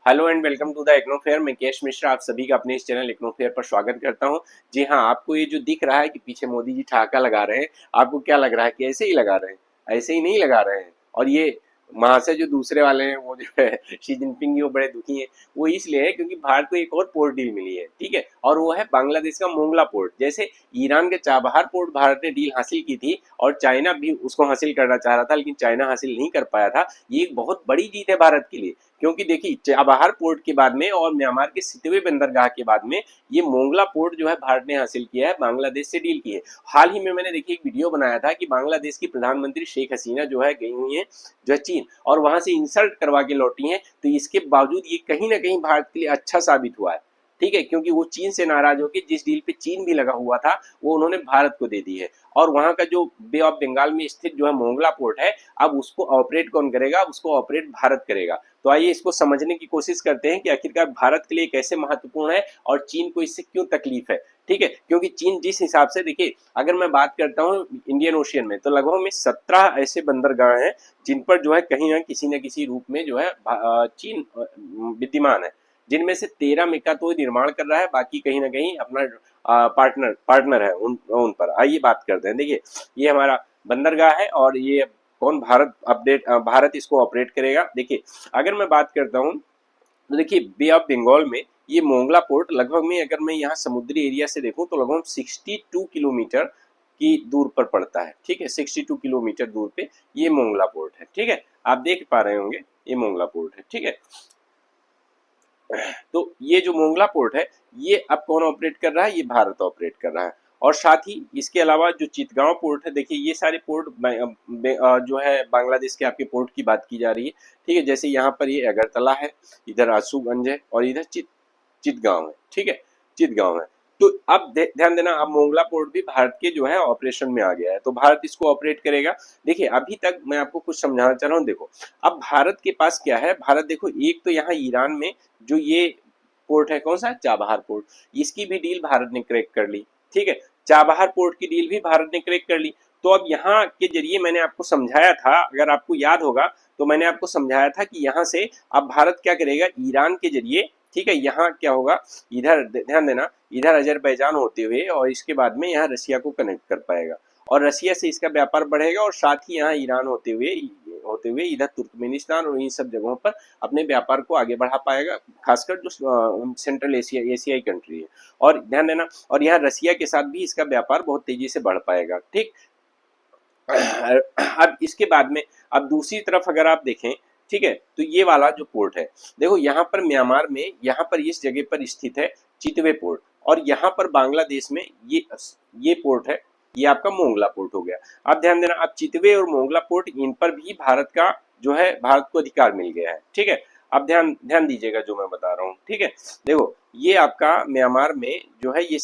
Hello and welcome to the IGNOU fair. मैं केश मिश्रा आप सभी का अपने इस चैनल इग्नो फेयर पर स्वागत करता हूं। जी हाँ, आपको ये जो दिख रहा है कि पीछे मोदी जी ठहाका लगा रहे हैं, आपको क्या लग रहा है कि ऐसे ही लगा रहे हैं? ऐसे ही नहीं लगा रहे हैं। और ये वहां से जो दूसरे वाले हैं वो जो है शी जिनपिंग जी, वो बड़े दुखी हैं। वो इसलिए है क्योंकि भारत को एक और पोर्ट डील मिली है, ठीक है, और वो है बांग्लादेश का मोंगला पोर्ट। जैसे ईरान के चाबहार पोर्ट भारत ने डील हासिल की थी और चाइना भी उसको हासिल करना चाह रहा था, लेकिन चाइना हासिल नहीं कर पाया था। ये एक बहुत बड़ी जीत है भारत के लिए, क्योंकि देखिए चाबहार पोर्ट के बाद में और म्यांमार के सितवे बंदरगाह के बाद में ये मोंगला पोर्ट जो है भारत ने हासिल किया है, बांग्लादेश से डील की है। हाल ही में मैंने देखिए एक वीडियो बनाया था कि बांग्लादेश की प्रधानमंत्री शेख हसीना जो है गई हुई है जो है चीन, और वहां से इंसल्ट करवा के लौटी हैं। तो इसके बावजूद ये कहीं ना कहीं भारत के लिए अच्छा साबित हुआ है, ठीक है, क्योंकि वो चीन से नाराज होकर जिस डील पे चीन भी लगा हुआ था वो उन्होंने भारत को दे दी है। और वहां का जो बे ऑफ बंगाल में स्थित जो है मोंगला पोर्ट है, अब उसको ऑपरेट कौन करेगा? उसको ऑपरेट भारत करेगा। तो आइए इसको समझने की कोशिश करते हैं कि आखिरकार भारत के लिए कैसे महत्वपूर्ण है और चीन को इससे क्यों तकलीफ है, ठीक है। क्योंकि चीन जिस हिसाब से, देखिए अगर मैं बात करता हूँ इंडियन ओशियन में, तो लगभग में 17 ऐसे बंदरगाह हैं जिन पर जो है कहीं ना किसी रूप में जो है चीन विद्यमान है, जिनमें से 13 में का तो निर्माण कर रहा है, बाकी कहीं ना कहीं अपना पार्टनर पार्टनर है उन पर। आइए बात करते हैं। देखिए ये हमारा बंदरगाह है और ये कौन भारत इसको ऑपरेट करेगा। देखिए अगर मैं बात करता हूँ तो देखिए बे ऑफ बंगाल में ये मोंगला पोर्ट लगभग में, अगर मैं यहाँ समुद्री एरिया से देखूं तो लगभग 62 किलोमीटर की दूर पर पड़ता है, ठीक है। 62 किलोमीटर दूर पे ये मोंगला पोर्ट है, ठीक है। आप देख पा रहे होंगे ये मोंगला पोर्ट है, ठीक है। तो ये जो मोंगला पोर्ट है ये अब कौन ऑपरेट कर रहा है? ये भारत ऑपरेट कर रहा है। और साथ ही इसके अलावा जो चितगांव पोर्ट है, देखिए ये सारे पोर्ट जो है बांग्लादेश के आपके पोर्ट की बात की जा रही है, ठीक है। जैसे यहाँ पर ये अगरतला है, इधर आशुगंज है और इधर चितगांव है, ठीक है, चितगांव है। तो अब ध्यान देना, अब मोंगला पोर्ट भी भारत के जो है ऑपरेशन में आ गया है, तो भारत इसको ऑपरेट करेगा। देखिए अभी तक मैं आपको कुछ समझाना चाह रहा हूँ। देखो अब भारत के पास क्या है, भारत देखो एक तो यहाँ ईरान में जो ये पोर्ट है, कौन सा है? चाबहार पोर्ट, इसकी भी डील भारत ने क्रैक कर ली, ठीक है। चाबहार पोर्ट की डील भी भारत ने क्रैक कर ली। तो अब यहाँ के जरिए मैंने आपको समझाया था, अगर आपको याद होगा तो मैंने आपको समझाया था कि यहाँ से अब भारत क्या करेगा, ईरान के जरिए, ठीक है, यहाँ क्या होगा, इधर ध्यान देना, इधर अजरबैजान होते हुए और इसके बाद में यहाँ रसिया को कनेक्ट कर पाएगा और रसिया से इसका व्यापार बढ़ेगा, और साथ ही यहाँ ईरान होते हुए इधर तुर्कमेनिस्तान और इन सब जगहों पर अपने व्यापार को आगे बढ़ा पाएगा, खासकर जो सेंट्रल एशियाई कंट्री है। और ध्यान देना, और यहाँ रसिया के साथ भी इसका व्यापार बहुत तेजी से बढ़ पाएगा, ठीक। अब इसके बाद में अब दूसरी तरफ अगर आप देखें, ठीक है, तो ये वाला जो पोर्ट है, देखो यहाँ पर म्यांमार में, यहाँ पर इस जगह पर स्थित है चितवे पोर्ट, और यहाँ पर बांग्लादेश में ये पोर्ट है, ये आपका मोंगला पोर्ट हो गया। अब ध्यान देना, अब चितवे और मोंगला पोर्ट, इन पर भी भारत का जो है, भारत को अधिकार मिल गया है, ठीक है। अब ध्यान ध्यान दीजिएगा जो मैं बता रहा हूँ, ठीक है। देखो ये आपका म्यांमार में जो है ये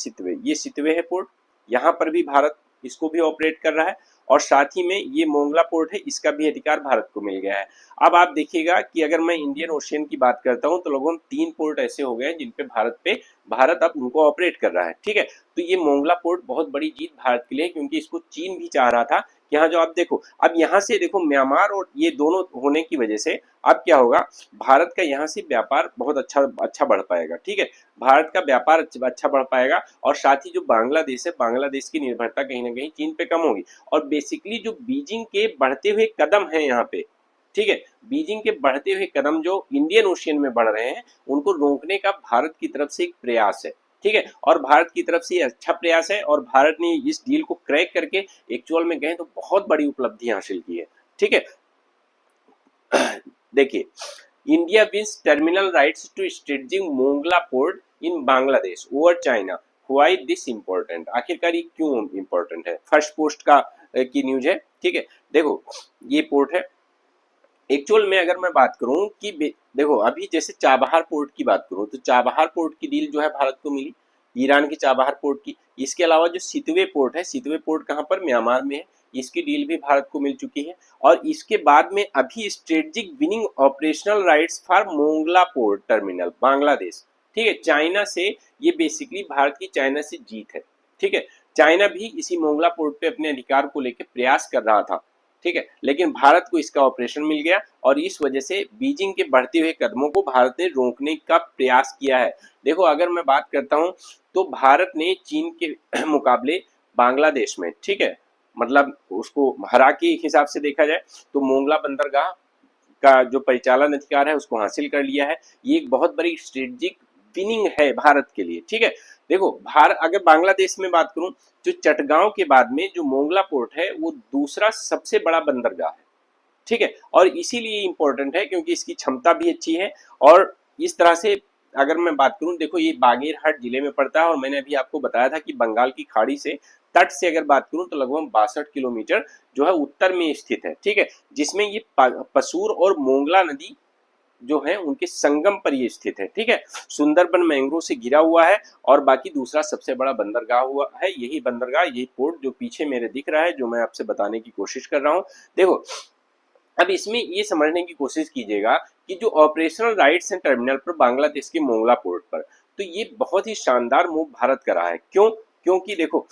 सितवे है पोर्ट, यहाँ पर भी भारत इसको भी ऑपरेट कर रहा है, और साथ ही में ये मोंगला पोर्ट है, इसका भी अधिकार भारत को मिल गया है। अब आप देखिएगा कि अगर मैं इंडियन ओशियन की बात करता हूं तो लगभग 3 पोर्ट ऐसे हो गए जिन पे भारत अब उनको ऑपरेट कर रहा है, ठीक है। तो ये मोंगला पोर्ट बहुत बड़ी जीत भारत के लिए, क्योंकि इसको चीन भी चाह रहा था कि यहाँ जो आप देखो, अब यहाँ से देखो म्यांमार और ये दोनों होने की वजह से अब क्या होगा, भारत का यहाँ से व्यापार बहुत अच्छा बढ़ पाएगा, ठीक है। भारत का व्यापार अच्छा बढ़ पाएगा, और साथ ही जो बांग्लादेश है, बांग्लादेश की निर्भरता कहीं ना कहीं चीन पे कम होगी। और बेसिकली जो बीजिंग के बढ़ते हुए कदम हैं यहाँ पे, ठीक है, बीजिंग के बढ़ते हुए कदम जो इंडियन ओशियन में बढ़ रहे हैं, उनको रोकने का भारत की तरफ से एक प्रयास है, ठीक है। और भारत की तरफ से अच्छा प्रयास है, और भारत ने इस डील को क्रैक करके एक्चुअल में गए तो बहुत बड़ी उपलब्धि हासिल की है, ठीक है। देखिए India wins terminal rights to strategic Mongla port in Bangladesh over China. Why this important? आखिरकार ये क्यों इंपॉर्टेंट है? फर्स्ट पोस्ट का की न्यूज है, ठीक है। देखो ये पोर्ट है, एक्चुअल में अगर मैं बात करूं कि देखो अभी जैसे चाबहार पोर्ट की बात करूं तो चाबहार पोर्ट की डील जो है भारत को मिली, ईरान की चाबहार पोर्ट की। इसके अलावा जो सितवे पोर्ट है, सितवे पोर्ट कहां पर? म्यांमार में है, इसकी डील भी भारत को मिल चुकी है। और इसके बाद में अभी strategic winning operational rights for Mongla port terminal Bangladesh, ठीक है, चाइना से। ये बेसिकली भारत की चाइना से जीत है, ठीक है। चाइना भी इसी मोंगला पोर्ट पे अपने अधिकार को लेकर प्रयास कर रहा था, ठीक है, लेकिन भारत को इसका ऑपरेशन मिल गया और इस वजह से बीजिंग के बढ़ते हुए कदमों को भारत ने रोकने का प्रयास किया है। देखो अगर मैं बात करता हूं तो भारत ने चीन के मुकाबले बांग्लादेश में, ठीक है, मतलब उसको हरा के हिसाब से देखा जाए तो मोंगला बंदरगाह का जो परिचालन अधिकार है उसको हासिल कर लिया है। ये एक बहुत बड़ी स्ट्रेटेजिक विनिंग है भारत के लिए, ठीक है। देखो भारत, अगर बांग्लादेश में बात करूं तो चटगांव के बाद में जो मोंगला पोर्ट है वो दूसरा सबसे बड़ा बंदरगाह है, ठीक है, और इसीलिए इंपॉर्टेंट है क्योंकि इसकी क्षमता भी अच्छी है। और इस तरह से अगर मैं बात करूं, देखो ये बागेरहाट जिले में पड़ता है और मैंने अभी आपको बताया था कि बंगाल की खाड़ी से तट से अगर बात करूं तो लगभग 62 किलोमीटर जो है उत्तर में स्थित है, ठीक है, जिसमें ये पसूर और मोंगला नदी जो है उनके संगम पर ये स्थित है, ठीक है। सुंदरबन मैंग्रोव से घिरा हुआ है और बाकी दूसरा सबसे बड़ा बंदरगाह हुआ है यही बंदरगाह, यही पोर्ट जो पीछे मेरे दिख रहा है, जो मैं आपसे बताने की कोशिश कर रहा हूं। देखो अब इसमें ये समझने की कोशिश कीजिएगा कि जो ऑपरेशनल राइट्स हैं टर्मिनल पर बांग्लादेश के मोंगला पोर्ट पर, तो ये बहुत ही शानदार मूव भारत कर रहा है। क्यों? क्योंकि देखो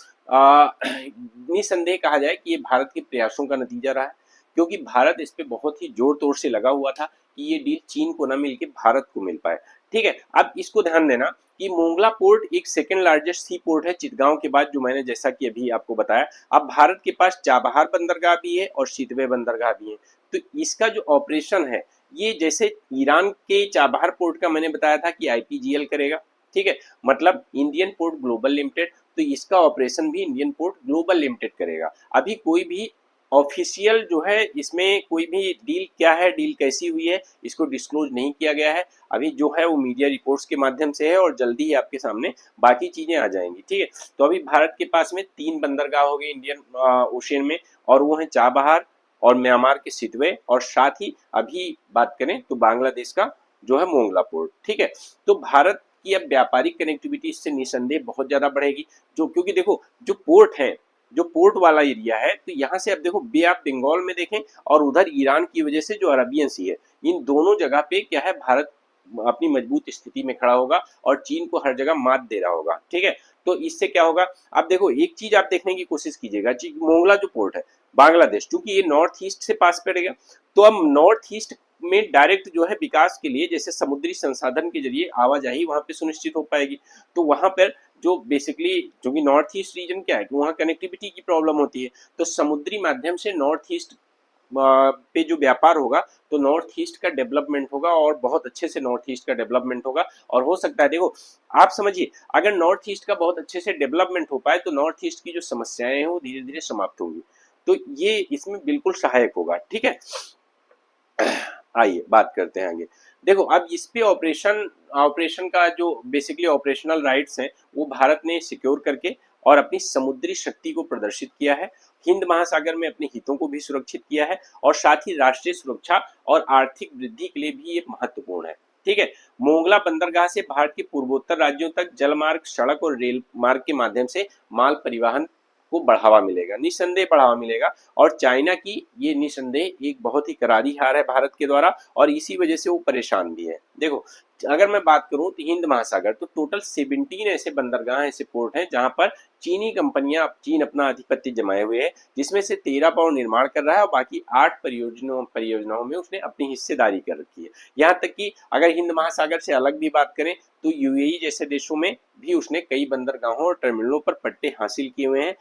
निसंदेह कहा जाए कि ये भारत के प्रयासों का नतीजा रहा है, क्योंकि भारत इस पे बहुत ही जोर तोड़ से लगा हुआ था कि ये डील चीन को ना मिलके भारत को मिल पाए, ठीक है। अब इसको ध्यान देना कि मोंगला पोर्ट एक सेकेंड लार्जेस्ट सी पोर्ट है चिटगांव के बाद, जो मैंने जैसा कि अभी आपको बताया। अब भारत के पास चाबहार बंदरगाह भी है और सितवे बंदरगाह भी है, तो इसका जो ऑपरेशन है ये जैसे ईरान के चाबहार पोर्ट का मैंने बताया था कि आईपीजीएल करेगा, ठीक है, मतलब इंडियन पोर्ट ग्लोबल लिमिटेड, तो इसका ऑपरेशन भी इंडियन पोर्ट ग्लोबल लिमिटेड करेगा। अभी कोई भी ऑफिशियल जो है इसमें कोई भी डील क्या है, डील कैसी हुई है, इसको डिस्क्लोज नहीं किया गया है। अभी जो है वो मीडिया रिपोर्ट्स के माध्यम से है और जल्दी ही आपके सामने बाकी चीजें आ जाएंगी, ठीक है। तो अभी भारत के पास में 3 बंदरगाह हो गए इंडियन ओशियन में, और वो है चाबहार और म्यांमार के सितवे, और साथ ही अभी बात करें तो बांग्लादेश का जो है मोंगला पोर्ट, ठीक है। तो भारत की अब व्यापारिक कनेक्टिविटी इससे निसंदेह बहुत ज्यादा बढ़ेगी, जो क्योंकि देखो जो पोर्ट है, जो पोर्ट वाला एरिया है, तो यहाँ से अब देखो बे ऑफ बंगाल में देखें और उधर ईरान की वजह से जो अरबियन सी है, इन दोनों जगह पे क्या है भारत अपनी मजबूत स्थिति में खड़ा होगा और चीन को हर जगह मात दे रहा होगा, ठीक है। तो इससे क्या होगा, अब देखो एक चीज आप देखने की कोशिश कीजिएगा, मोंगला जो पोर्ट है बांग्लादेश, क्योंकि ये नॉर्थ ईस्ट से पास पड़ेगा, तो अब नॉर्थ ईस्ट में डायरेक्ट जो है विकास के लिए जैसे समुद्री संसाधन के जरिए आवाजाही वहां पे सुनिश्चित हो पाएगी। तो वहां पर जो बेसिकली जो कि नॉर्थ ईस्ट रीजन क्या है कि वहाँ कनेक्टिविटी की प्रॉब्लम होती है, तो समुद्री माध्यम से नॉर्थ ईस्ट पे जो व्यापार होगा तो नॉर्थ ईस्ट का डेवलपमेंट होगा और बहुत अच्छे से नॉर्थ ईस्ट का डेवलपमेंट होगा। और हो सकता है, देखो आप समझिए, अगर नॉर्थ ईस्ट का बहुत अच्छे से डेवलपमेंट हो पाए तो नॉर्थ ईस्ट की जो समस्याएं हैं वो धीरे धीरे समाप्त होंगी, तो ये इसमें बिल्कुल सहायक होगा, ठीक है। आइए बात करते हैं आगे। देखो अब इस पे ऑपरेशन का जो बेसिकली ऑपरेशनल राइट्स हैं वो भारत ने सिक्योर करके और अपनी समुद्री शक्ति को प्रदर्शित किया है, हिंद महासागर में अपने हितों को भी सुरक्षित किया है, और साथ ही राष्ट्रीय सुरक्षा और आर्थिक वृद्धि के लिए भी ये महत्वपूर्ण है, ठीक है। मोंगला बंदरगाह से भारत के पूर्वोत्तर राज्यों तक जलमार्ग, सड़क और रेल मार्ग के माध्यम से माल परिवहन को बढ़ावा मिलेगा, निसंदेह बढ़ावा मिलेगा। और चाइना की ये निसंदेह एक बहुत ही करारी हार है भारत के द्वारा, और इसी वजह से वो परेशान भी है। देखो अगर मैं बात करूं तो हिंद महासागर, तो टोटल 17 ऐसे बंदरगाह, ऐसे पोर्ट हैं जहां पर चीनी कंपनियां, चीन अपना आधिपत्य जमाए हुए है, जिसमें से 13 पाउंड निर्माण कर रहा है और बाकी 8 परियोजनाओं में उसने अपनी हिस्सेदारी कर रखी है। यहाँ तक कि अगर हिंद महासागर से अलग भी बात करें तो यूएई जैसे देशों में भी उसने कई बंदरगाहों और टर्मिनलों पर पट्टे हासिल किए हुए हैं,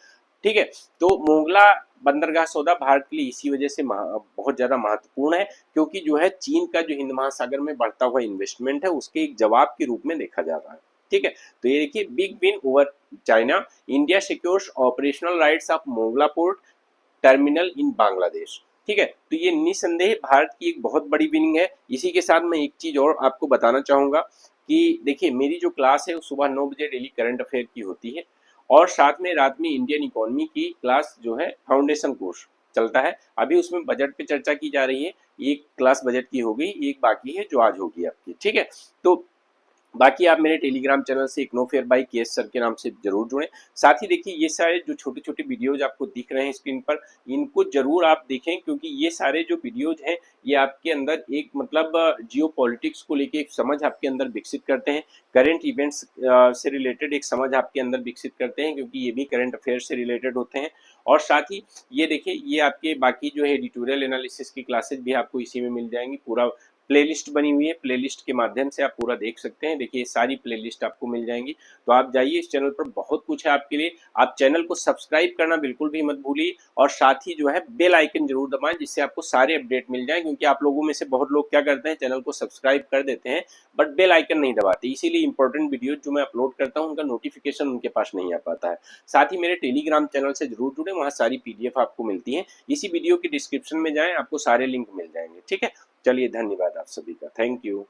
ठीक है। तो मोंगला बंदरगाह सौदा भारत के लिए इसी वजह से बहुत ज्यादा महत्वपूर्ण है, क्योंकि जो है चीन का जो हिंद महासागर में बढ़ता हुआ इन्वेस्टमेंट है उसके एक जवाब के रूप में देखा जा रहा है, ठीक है। तो ये देखिए, big win over China, India secures operational rights of Mongla port terminal in Bangladesh, ठीक है। तो ये निसंदेह भारत की एक बहुत बड़ी विनिंग है। इसी के साथ मैं एक चीज और आपको बताना चाहूंगा कि देखिए मेरी जो क्लास है वो सुबह 9 बजे डेली करंट अफेयर की होती है, और साथ में रात में इंडियन इकोनॉमी की क्लास जो है फाउंडेशन कोर्स चलता है। अभी उसमें बजट पे चर्चा की जा रही है, एक क्लास बजट की हो गई, एक बाकी है जो आज होगी आपकी, ठीक है। तो बाकी आप मेरे टेलीग्राम चैनल से इग्नोफेयर बाय केएस सर के नाम से जरूर जुड़ें। साथ ही देखिए ये सारे जो छोटे-छोटे वीडियोज़ आपको दिख रहे हैं स्क्रीन पर, इनको ज़रूर आप देखें, क्योंकि ये सारे जो वीडियोज़ हैं, ये आपके अंदर एक मतलब जियोपॉलिटिक्स को लेके एक समझ आपके अंदर विकसित करते हैं। करंट इवेंट्स से रिलेटेड एक समझ आपके अंदर विकसित करते हैं, क्योंकि ये भी करंट अफेयर से रिलेटेड होते हैं। और साथ ही ये देखिए, ये आपके बाकी जो है एडिटोरियल एनालिसिस की क्लासेस भी आपको इसी में मिल जाएँगी। पूरा प्लेलिस्ट बनी हुई है, प्लेलिस्ट के माध्यम से आप पूरा देख सकते हैं। देखिए सारी प्लेलिस्ट आपको मिल जाएंगी, तो आप जाइए, इस चैनल पर बहुत कुछ है आपके लिए। आप चैनल को सब्सक्राइब करना बिल्कुल भी मत भूलिए, और साथ ही जो है बेल आइकन जरूर दबाएं, जिससे आपको सारे अपडेट मिल जाएं। क्योंकि आप लोगों में से बहुत लोग क्या करते हैं, चैनल को सब्सक्राइब कर देते हैं बट बेल आइकन नहीं दबाते, इसीलिए इंपॉर्टेंट वीडियो जो मैं अपलोड करता हूँ उनका नोटिफिकेशन उनके पास नहीं आ पाता है। साथ ही मेरे टेलीग्राम चैनल से जरूर जुड़े, वहाँ सारी पीडीएफ आपको मिलती है। इसी वीडियो की डिस्क्रिप्शन में जाएं, आपको सारे लिंक मिल जाएंगे। ठीक है, चलिए धन्यवाद आप सभी का, थैंक यू।